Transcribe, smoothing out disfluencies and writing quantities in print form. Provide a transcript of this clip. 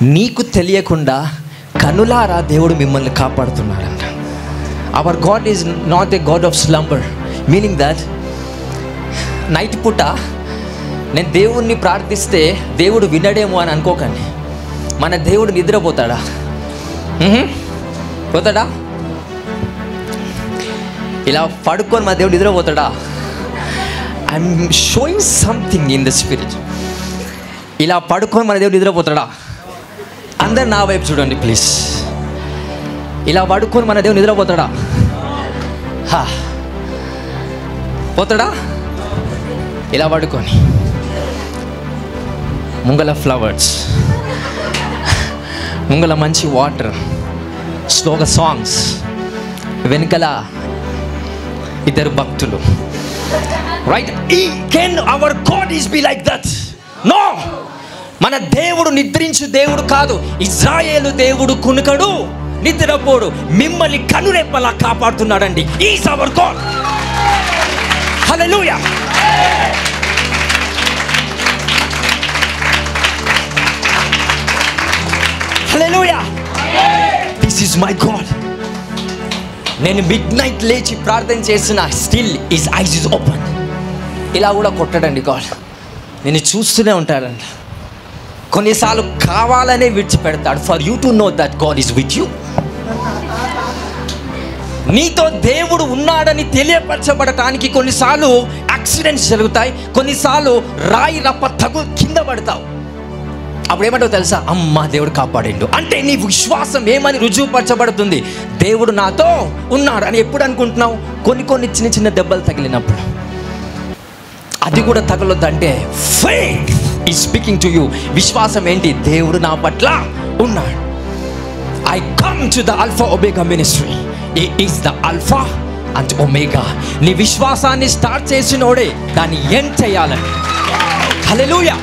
నీకు తెలియకుండా కనులారా దేవుడు మిమ్మల్ని కాపాడుతున్నాడంట. Our God is not a god of slumber, meaning that night పూట నేను దేవుణ్ణి ప్రార్థిస్తే దేవుడు వినడేమో అని అనుకోకండి. మన దేవుడు నిద్రపోతాడా? పోతాడా? ఇలా పడుకొని మన దేవుడు నిద్రపోతాడా? I'm showing something in the spirit. ఇలా పడుకొని మన దేవుడు నిద్రపోతాడా? అందరు నా వైపు చూడండి ప్లీజ్. ఇలా పడుకొని మన దేవుడు నిద్రపోతాడా? పోతాడా? ఇలా పడుకొని ముంగల ఫ్లవర్స్, ముంగల మంచి వాటర్, స్లోగా సాంగ్స్, వెనుకల ఇద్దరు భక్తులు. Right? Can our god is be like that? No. మన దేవుడు నిద్రించు దేవుడు కాదు. ఇజ్రాయేలు దేవుడు కునుకడు, నిద్రపోడు, మిమ్మల్ని కనురెప్పలా కాపాడుతున్నాడండి. Is our God. Hallelujah. Hallelujah. This is my God. నేను మిడ్ నైట్ లేచి ప్రార్థన చేసిన still his eyes is open. ఇలా కూడా కొట్టడండి గాడ్. నేను చూస్తూనే ఉంటాడంట. కొన్నిసార్లు కావాలనే విడిచిపెడతాడు. For you to know that God is with you. నీతో దేవుడు ఉన్నాడని తెలియపరచబడటానికి కొన్నిసార్లు యాక్సిడెంట్స్ జరుగుతాయి, కొన్నిసార్లు రాయి రప్ప తగు కింద పడతావు. అప్పుడు ఏమంటావు తెలుసా? అమ్మా దేవుడు కాపాడిండు అంటే నీ విశ్వాసం ఏమని రుజువుపరచబడుతుంది? దేవుడు నాతో ఉన్నాడు అని ఎప్పుడు అనుకుంటున్నావు? కొన్ని చిన్న చిన్న దెబ్బలు తగిలినప్పుడు. అది కూడా తగలొద్దంటే faith is speaking to you. విశ్వాసం ఏంటి? దేవుడు నా పట్ల ఉన్నాడు. I come to the Alpha Omega Ministry. He is the Alpha and Omega. నీ విశ్వాసాన్ని స్టార్ట్ చేసినోడే దాన్ని ఎండ్ చేయాలని. హల్లెలూయా.